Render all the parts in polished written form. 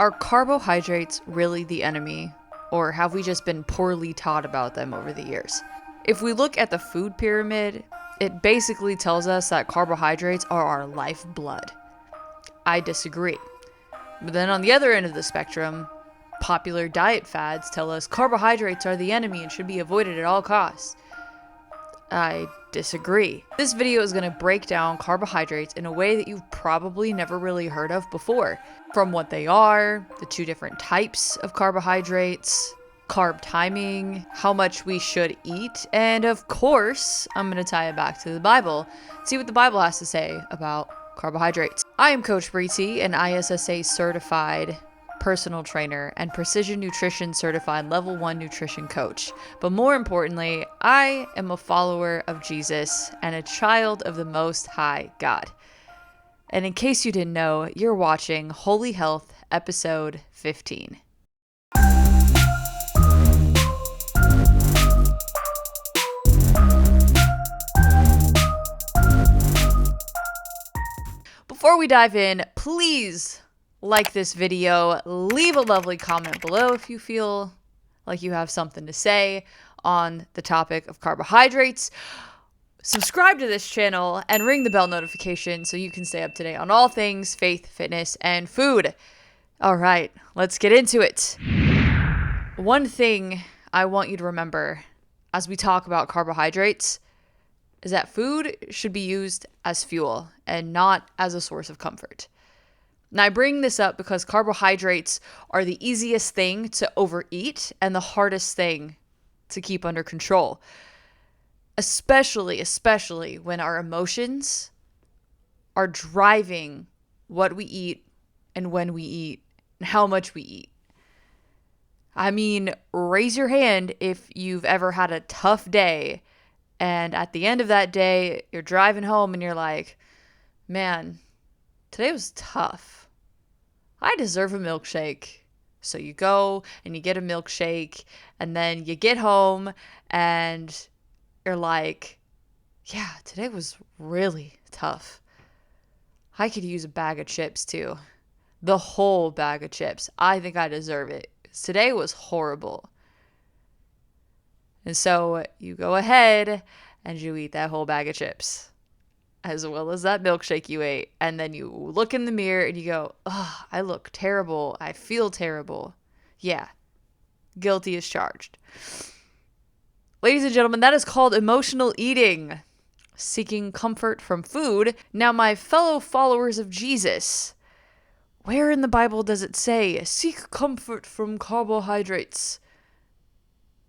Are carbohydrates really the enemy, or have we just been poorly taught about them over the years? If we look at the food pyramid, it basically tells us that carbohydrates are our lifeblood. I disagree. But then on the other end of the spectrum, popular diet fads tell us carbohydrates are the enemy and should be avoided at all costs. I disagree. This video is going to break down carbohydrates in a way that you've probably never really heard of before. From what they are, the two different types of carbohydrates, carb timing, how much we should eat, and of course, I'm going to tie it back to the Bible, see what the Bible has to say about carbohydrates. I am CoachBri, an ISSA certified personal trainer and precision nutrition certified level 1 nutrition coach. But more importantly, I am a follower of Jesus and a child of the Most High God. And in case you didn't know, you're watching Holy Health episode 15. Before we dive in, please like this video, leave a lovely comment below if you feel like you have something to say on the topic of carbohydrates. Subscribe to this channel and ring the bell notification so you can stay up to date on all things faith, fitness, and food. All right, let's get into it. One thing I want you to remember as we talk about carbohydrates is that food should be used as fuel and not as a source of comfort. Now, I bring this up because carbohydrates are the easiest thing to overeat and the hardest thing to keep under control, especially when our emotions are driving what we eat and when we eat and how much we eat. I mean, raise your hand if you've ever had a tough day and at the end of that day, you're driving home and you're like, man, today was tough. I deserve a milkshake. So you go and you get a milkshake and then you get home and you're like, yeah, today was really tough. I could use a bag of chips too. The whole bag of chips. I think I deserve it. Today was horrible. And so you go ahead and you eat that whole bag of chips, as well as that milkshake you ate. And then you look in the mirror and you go, oh, I look terrible. I feel terrible. Yeah, guilty as charged. Ladies and gentlemen, that is called emotional eating, seeking comfort from food. Now, my fellow followers of Jesus, where in the Bible does it say, seek comfort from carbohydrates?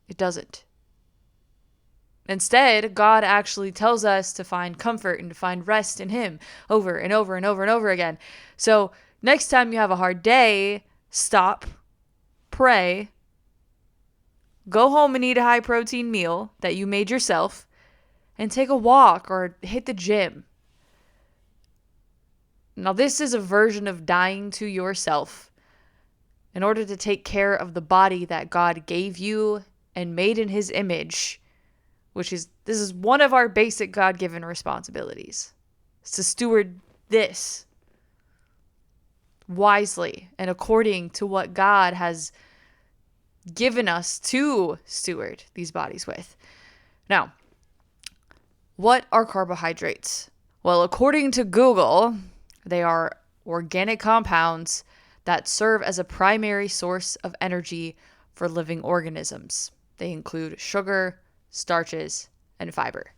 It doesn't. Instead, God actually tells us to find comfort and to find rest in Him over and over and over and over again. So next time you have a hard day, stop, pray, go home and eat a high protein meal that you made yourself, and take a walk or hit the gym. Now, this is a version of dying to yourself in order to take care of the body that God gave you and made in His image. This is one of our basic God-given responsibilities. It's to steward this wisely and according to what God has given us to steward these bodies with. Now, what are carbohydrates? Well, according to Google, they are organic compounds that serve as a primary source of energy for living organisms. They include sugar, starches, and fiber.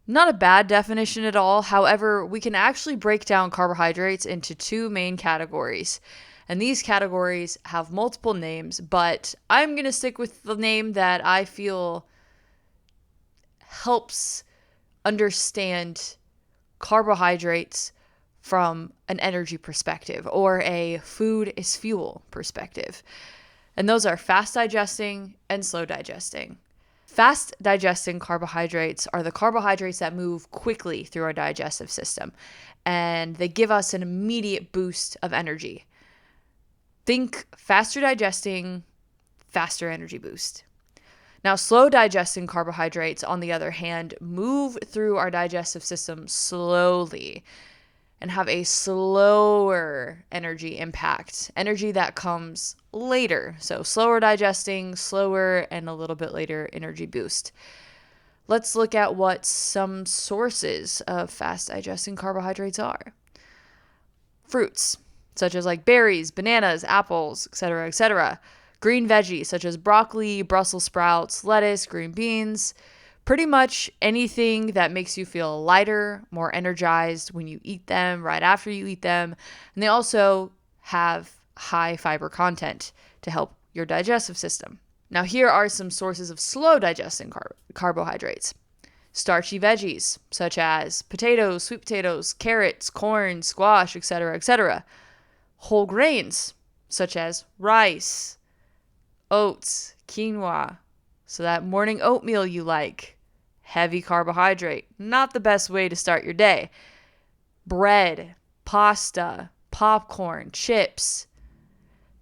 Not a bad definition at all. However, we can actually break down carbohydrates into two main categories. And these categories have multiple names, but I'm going to stick with the name that I feel helps understand carbohydrates from an energy perspective or a food is fuel perspective. And those are fast digesting and slow digesting. Fast digesting carbohydrates are the carbohydrates that move quickly through our digestive system, and they give us an immediate boost of energy. Think faster digesting, faster energy boost. Now, slow digesting carbohydrates, on the other hand, move through our digestive system slowly, and have a slower energy impact, energy that comes later. So slower digesting, slower, and a little bit later energy boost. Let's look at what some sources of fast digesting carbohydrates are. Fruits, such as like berries, bananas, apples, etc., etc. Green veggies, such as broccoli, Brussels sprouts, lettuce, green beans. Pretty much anything that makes you feel lighter, more energized when you eat them, right after you eat them. And they also have high fiber content to help your digestive system. Now, here are some sources of slow digesting carbohydrates. Starchy veggies, such as potatoes, sweet potatoes, carrots, corn, squash, etc., etc. Whole grains, such as rice, oats, quinoa, so that morning oatmeal you like. Heavy carbohydrate, not the best way to start your day. Bread, pasta, popcorn, chips,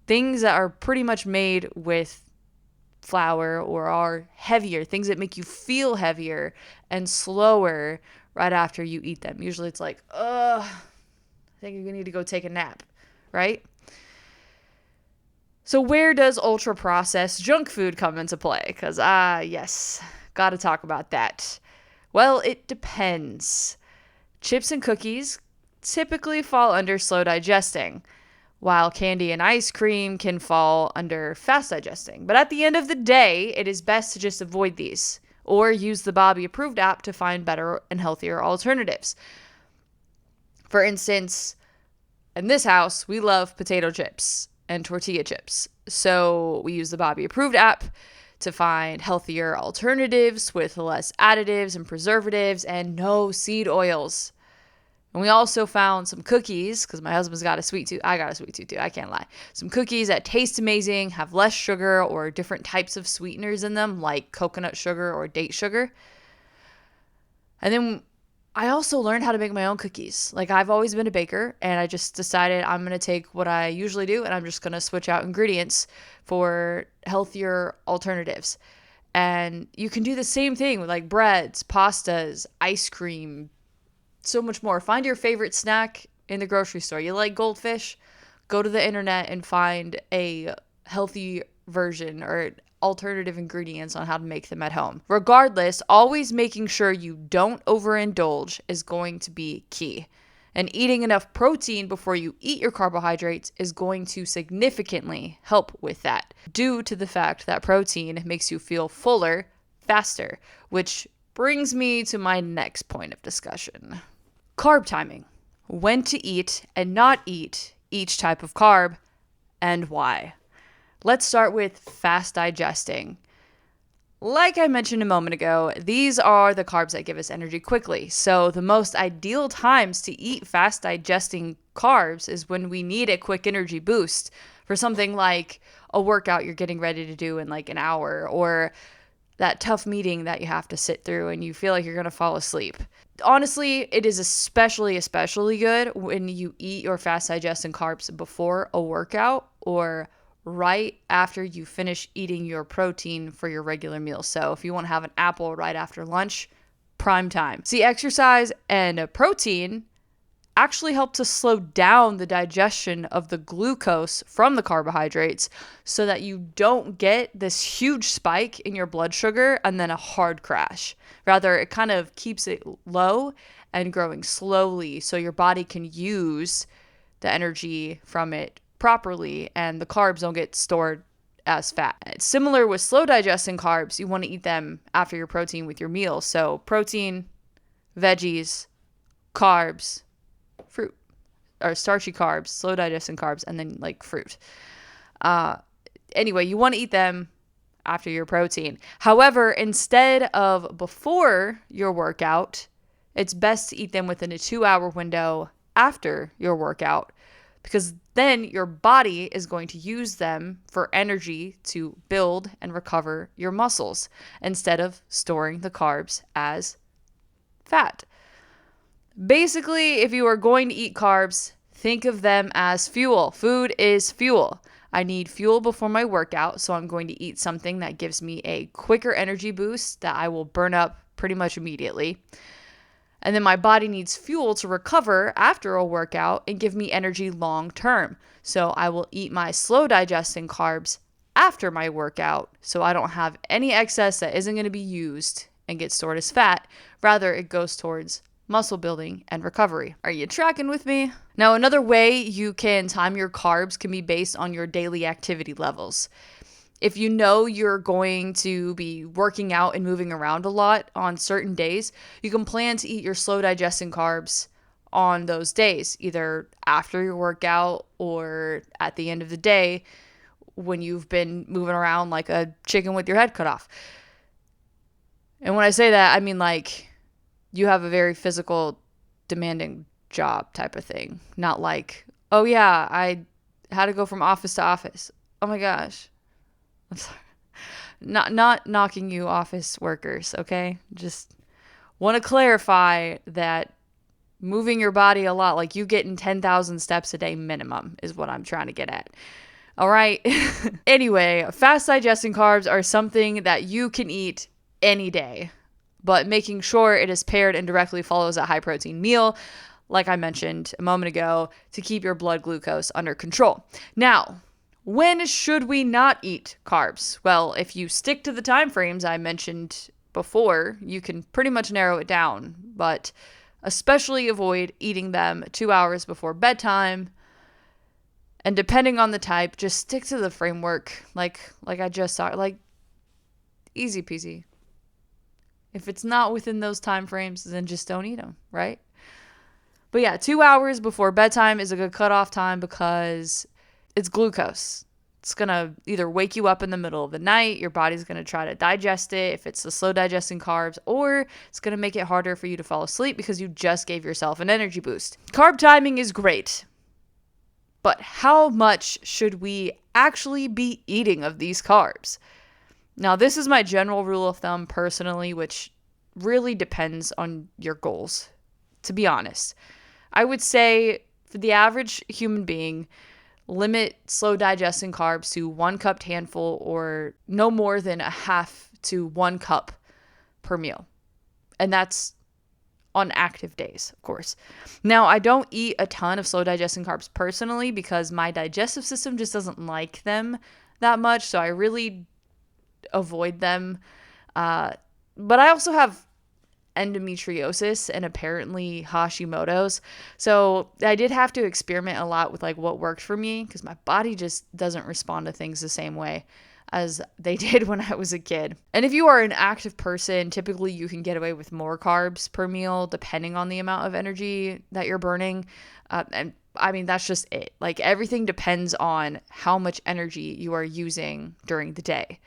things that are pretty much made with flour or are heavier, things that make you feel heavier and slower right after you eat them. Usually it's like, I think you need to go take a nap, right? So where does ultra processed junk food come into play? Because, yes, got to talk about that. Well, it depends. Chips and cookies typically fall under slow digesting, while candy and ice cream can fall under fast digesting. But at the end of the day, it is best to just avoid these or use the Bobby approved app to find better and healthier alternatives. For instance, in this house, we love potato chips and tortilla chips. So we use the Bobby approved app to find healthier alternatives with less additives and preservatives and no seed oils. And we also found some cookies, because my husband's got a sweet tooth. I got a sweet tooth too, I can't lie. Some cookies that taste amazing, have less sugar or different types of sweeteners in them, like coconut sugar or date sugar. And then I also learned how to make my own cookies. Like, I've always been a baker, and I just decided I'm going to take what I usually do, and I'm just going to switch out ingredients for healthier alternatives. And you can do the same thing with like breads, pastas, ice cream, so much more. Find your favorite snack in the grocery store. You like goldfish? Go to the internet and find a healthy version or alternative ingredients on how to make them at home. Regardless, always making sure you don't overindulge is going to be key. And eating enough protein before you eat your carbohydrates is going to significantly help with that, due to the fact that protein makes you feel fuller faster, which brings me to my next point of discussion. Carb timing. When to eat and not eat each type of carb and why. Let's start with fast digesting. Like I mentioned a moment ago, these are the carbs that give us energy quickly. So the most ideal times to eat fast digesting carbs is when we need a quick energy boost for something like a workout you're getting ready to do in like an hour, or that tough meeting that you have to sit through and you feel like you're going to fall asleep. Honestly, it is especially good when you eat your fast digesting carbs before a workout or right after you finish eating your protein for your regular meal. So if you want to have an apple right after lunch, prime time. See, exercise and protein actually help to slow down the digestion of the glucose from the carbohydrates so that you don't get this huge spike in your blood sugar and then a hard crash. Rather, it kind of keeps it low and growing slowly so your body can use the energy from it properly and the carbs don't get stored as fat. Similar with slow digesting carbs, you want to eat them after your protein with your meal. So protein, veggies, carbs, fruit, or starchy carbs, slow digesting carbs, and then like fruit. Anyway, you want to eat them after your protein. However, instead of before your workout, it's best to eat them within a 2-hour window after your workout, because then your body is going to use them for energy to build and recover your muscles instead of storing the carbs as fat. Basically, if you are going to eat carbs, think of them as fuel. Food is fuel. I need fuel before my workout, so I'm going to eat something that gives me a quicker energy boost that I will burn up pretty much immediately. And then my body needs fuel to recover after a workout and give me energy long term. So I will eat my slow digesting carbs after my workout so I don't have any excess that isn't going to be used and get stored as fat. Rather, it goes towards muscle building and recovery. Are you tracking with me? Now, another way you can time your carbs can be based on your daily activity levels. If you know you're going to be working out and moving around a lot on certain days, you can plan to eat your slow digesting carbs on those days, either after your workout or at the end of the day when you've been moving around like a chicken with your head cut off. And when I say that, I mean like you have a very physical, demanding job type of thing. Not like, oh yeah, I had to go from office to office. Oh my gosh. I'm sorry. Not knocking you office workers, okay? Just want to clarify that moving your body a lot, like you getting 10,000 steps a day minimum is what I'm trying to get at. All right. Anyway, fast digesting carbs are something that you can eat any day, but making sure it is paired and directly follows a high protein meal, like I mentioned a moment ago, to keep your blood glucose under control. Now, when should we not eat carbs? Well, if you stick to the time frames I mentioned before, you can pretty much narrow it down, but especially avoid eating them 2 hours before bedtime. And depending on the type, just stick to the framework like I just saw, like easy peasy. If it's not within those time frames, then just don't eat them, right? But yeah, 2 hours before bedtime is a good cutoff time because it's glucose. It's going to either wake you up in the middle of the night, your body's going to try to digest it if it's the slow digesting carbs, or it's going to make it harder for you to fall asleep because you just gave yourself an energy boost. Carb timing is great, but how much should we actually be eating of these carbs? Now, this is my general rule of thumb personally, which really depends on your goals, to be honest. I would say for the average human being, limit slow digesting carbs to 1 cupped handful or no more than a half to 1 cup per meal. And that's on active days, of course. Now, I don't eat a ton of slow digesting carbs personally because my digestive system just doesn't like them that much. So I really avoid them. But I also have endometriosis and apparently Hashimoto's. So I did have to experiment a lot with like what worked for me because my body just doesn't respond to things the same way as they did when I was a kid. And if you are an active person, typically you can get away with more carbs per meal depending on the amount of energy that you're burning. And I mean, that's just it. Like everything depends on how much energy you are using during the day.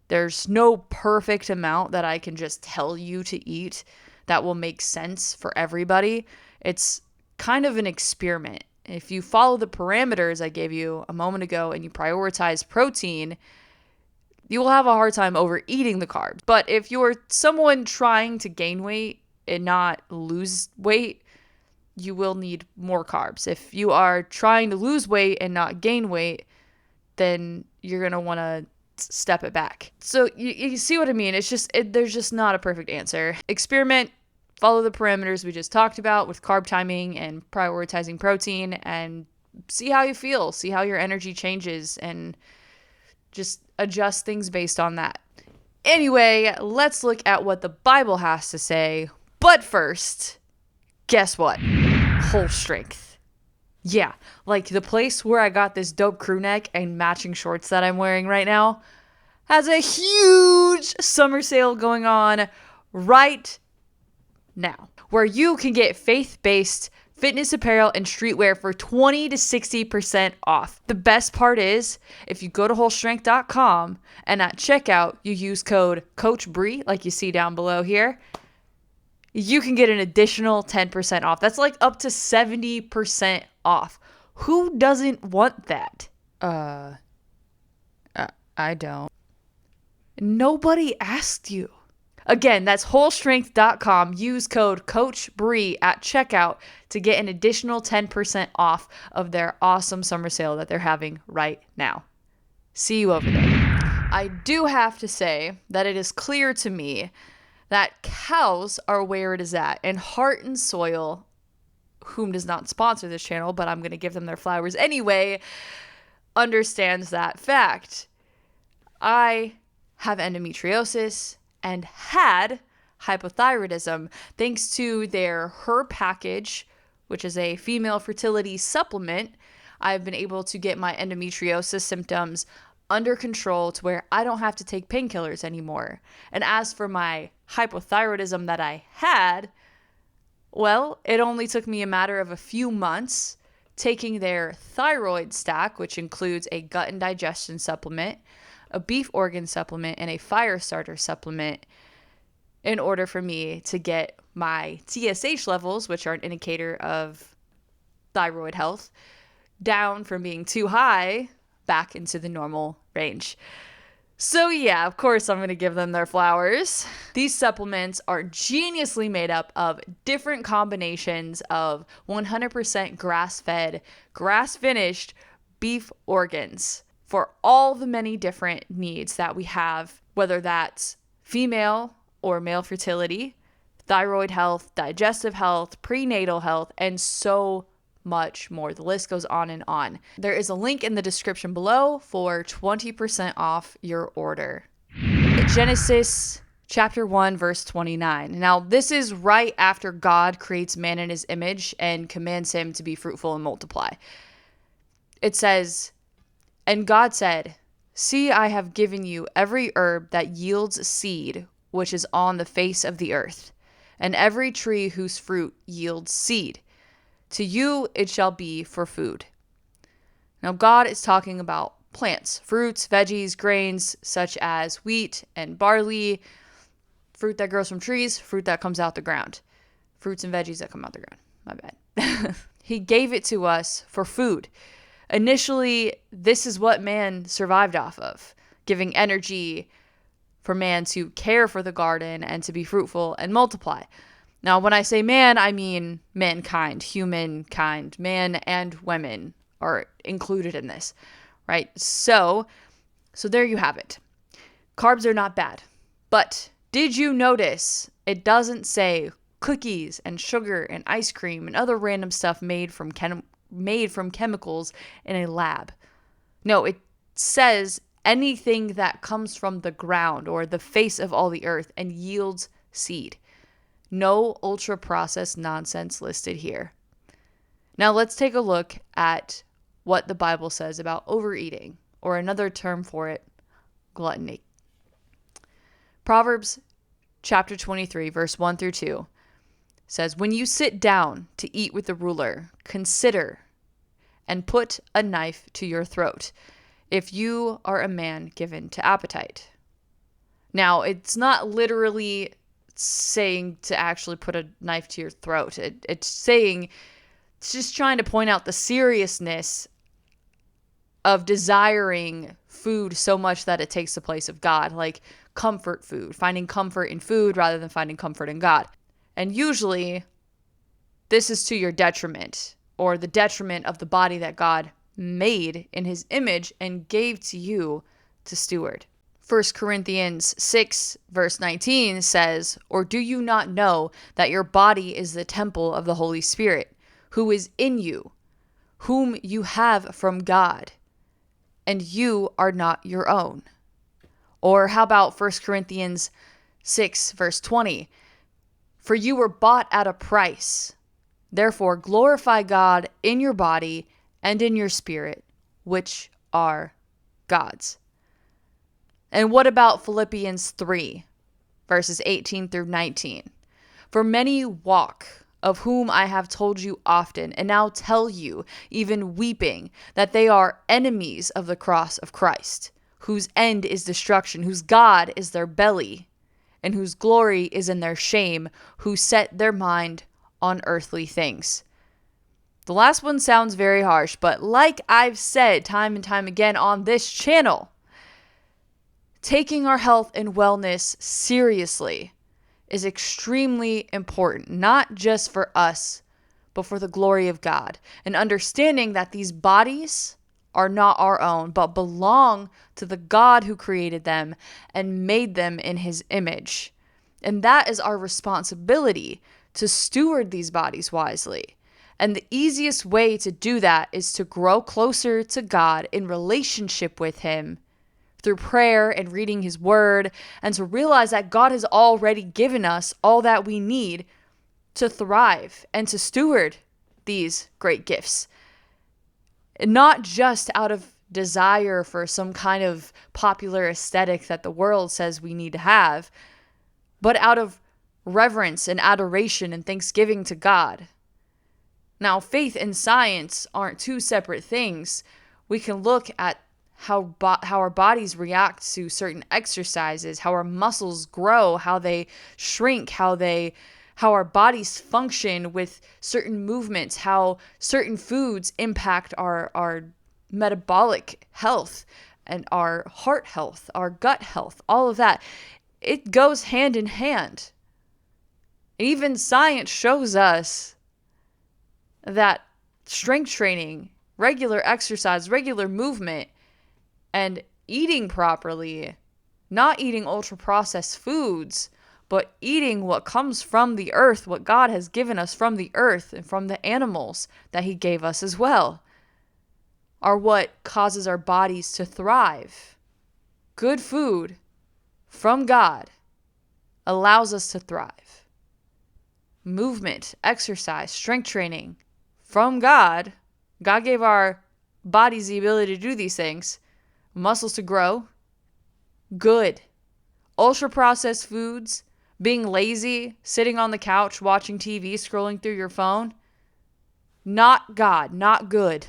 There's no perfect amount that I can just tell you to eat that will make sense for everybody. It's kind of an experiment. If you follow the parameters I gave you a moment ago and you prioritize protein, you will have a hard time overeating the carbs. But if you're someone trying to gain weight and not lose weight, you will need more carbs. If you are trying to lose weight and not gain weight, then you're going to want to step it back. So you see what I mean? It's just, there's just not a perfect answer. Experiment, follow the parameters we just talked about with carb timing and prioritizing protein, and see how you feel, see how your energy changes, and just adjust things based on that. Anyway, let's look at what the Bible has to say. But first, guess what? HolStrength. Yeah, like the place where I got this dope crew neck and matching shorts that I'm wearing right now has a huge summer sale going on right now, where you can get faith-based fitness apparel and streetwear for 20 to 60% off. The best part is, if you go to HolStrength.com and at checkout you use code CoachBri, like you see down below here, you can get an additional 10% off. That's like up to 70% off. Who doesn't want that? I don't. Nobody asked you. Again, that's HolStrength.com. Use code CoachBri at checkout to get an additional 10% off of their awesome summer sale that they're having right now. See you over there. I do have to say that it is clear to me that cows are where it is at. And Heart and Soil, whom does not sponsor this channel, but I'm going to give them their flowers anyway, understands that fact. I have endometriosis and had hypothyroidism thanks to their Her package, which is a female fertility supplement. I've been able to get my endometriosis symptoms under control to where I don't have to take painkillers anymore. And as for my hypothyroidism that I had, well, it only took me a matter of a few months taking their thyroid stack, which includes a gut and digestion supplement, a beef organ supplement, and a fire starter supplement, in order for me to get my TSH levels, which are an indicator of thyroid health, down from being too high back into the normal range. So yeah, of course I'm going to give them their flowers. These supplements are geniusly made up of different combinations of 100% grass-fed, grass-finished beef organs for all the many different needs that we have, whether that's female or male fertility, thyroid health, digestive health, prenatal health, and so much more. The list goes on and on. There is a link in the description below for 20% off your order. Genesis chapter 1, verse 29. Now, this is right after God creates man in his image and commands him to be fruitful and multiply. It says, "And God said, See, I have given you every herb that yields seed, which is on the face of the earth, and every tree whose fruit yields seed. To you it shall be for food." Now, God is talking about plants, fruits, veggies, grains, such as wheat and barley, fruit that grows from trees, fruit that comes out the ground, fruits and veggies that come out the ground. My bad. He gave it to us for food. Initially, this is what man survived off of, giving energy for man to care for the garden and to be fruitful and multiply. Now, when I say man, I mean mankind, humankind. Man and women are included in this, right? So there you have it. Carbs are not bad. But did you notice it doesn't say cookies and sugar and ice cream and other random stuff made from chemicals in a lab? No, it says anything that comes from the ground or the face of all the earth and yields seed. No ultra-processed nonsense listed here. Now let's take a look at what the Bible says about overeating, or another term for it, gluttony. Proverbs chapter 23, verse 1 through 2 says, "When you sit down to eat with the ruler, consider and put a knife to your throat, if you are a man given to appetite." Now, it's not literally saying to actually put a knife to your throat. It's just trying to point out the seriousness of desiring food so much that it takes the place of God, like comfort food, finding comfort in food rather than finding comfort in God. And usually this is to your detriment, or the detriment of the body that God made in his image and gave to you to steward. 1 Corinthians 6, verse 19 says, "Or do you not know that your body is the temple of the Holy Spirit, who is in you, whom you have from God, and you are not your own?" Or how about 1 Corinthians 6, verse 20? "For you were bought at a price. Therefore glorify God in your body and in your spirit, which are God's." And what about Philippians 3, verses 18 through 19? "For many walk, of whom I have told you often, and now tell you, even weeping, that they are enemies of the cross of Christ, whose end is destruction, whose God is their belly, and whose glory is in their shame, who set their mind on earthly things." The last one sounds very harsh, but like I've said time and time again on this channel, taking our health and wellness seriously is extremely important, not just for us, but for the glory of God. And understanding that these bodies are not our own, but belong to the God who created them and made them in his image. And that is our responsibility, to steward these bodies wisely. And the easiest way to do that is to grow closer to God in relationship with Him through prayer and reading His Word, and to realize that God has already given us all that we need to thrive and to steward these great gifts. Not just out of desire for some kind of popular aesthetic that the world says we need to have, but out of reverence and adoration and thanksgiving to God. Now, faith and science aren't two separate things. We can look at how our bodies react to certain exercises, how our muscles grow, how they shrink, how our bodies function with certain movements, how certain foods impact our metabolic health and our heart health, our gut health, all of that. It goes hand in hand. Even science shows us that strength training, regular exercise, regular movement, and eating properly, not eating ultra-processed foods, but eating what comes from the earth, what God has given us from the earth and from the animals that He gave us as well, are what causes our bodies to thrive. Good food from God allows us to thrive. Movement, exercise, strength training from God. God gave our bodies the ability to do these things. Muscles to grow. Good. Ultra-processed foods, being lazy, sitting on the couch, watching TV, scrolling through your phone. Not God, not good.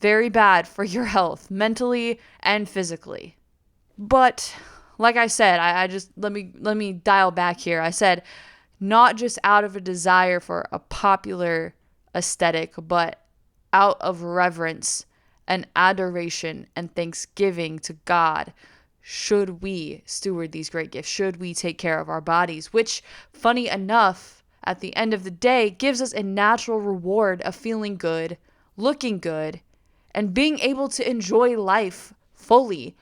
Very bad for your health, mentally and physically. But like I said, I just let me dial back here. I said not just out of a desire for a popular aesthetic, but out of reverence and adoration and thanksgiving to God, should we steward these great gifts? Should we take care of our bodies? Which, funny enough, at the end of the day, gives us a natural reward of feeling good, looking good, and being able to enjoy life fully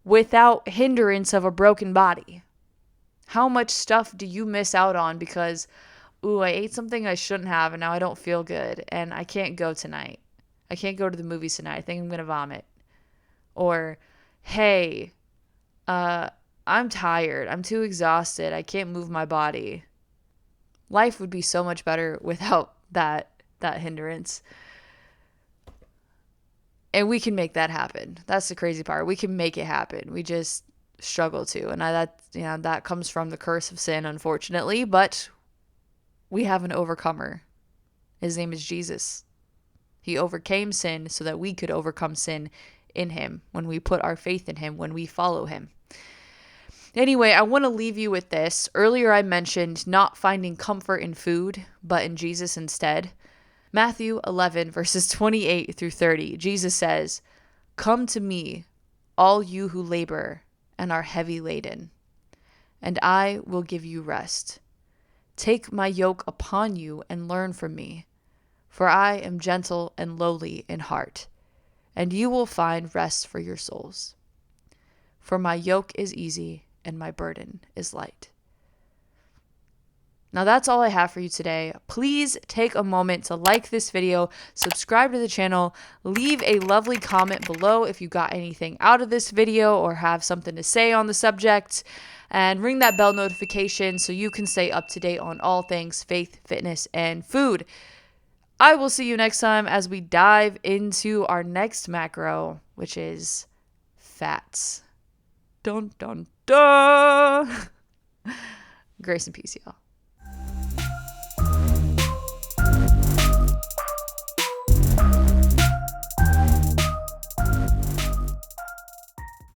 without hindrance of a broken body. How much stuff do you miss out on because, I ate something I shouldn't have and now I don't feel good and I can't go tonight. I can't go to the movies tonight. I think I'm going to vomit. Or, hey, I'm tired. I'm too exhausted. I can't move my body. Life would be so much better without that hindrance. And we can make that happen. That's the crazy part. We can make it happen. We just struggle to. And that comes from the curse of sin, unfortunately. But we have an overcomer. His name is Jesus. He overcame sin so that we could overcome sin in Him when we put our faith in Him, when we follow Him. Anyway, I want to leave you with this. Earlier I mentioned not finding comfort in food, but in Jesus instead. Matthew 11, verses 28 through 30, Jesus says, "Come to me, all you who labor and are heavy laden, and I will give you rest. Take my yoke upon you and learn from me, for I am gentle and lowly in heart, and you will find rest for your souls. For my yoke is easy and my burden is light." Now that's all I have for you today. Please take a moment to like this video, subscribe to the channel, leave a lovely comment below if you got anything out of this video or have something to say on the subject, and ring that bell notification so you can stay up to date on all things faith, fitness, and food. I will see you next time as we dive into our next macro, which is fats. Dun, dun, dun. Grace and peace, y'all.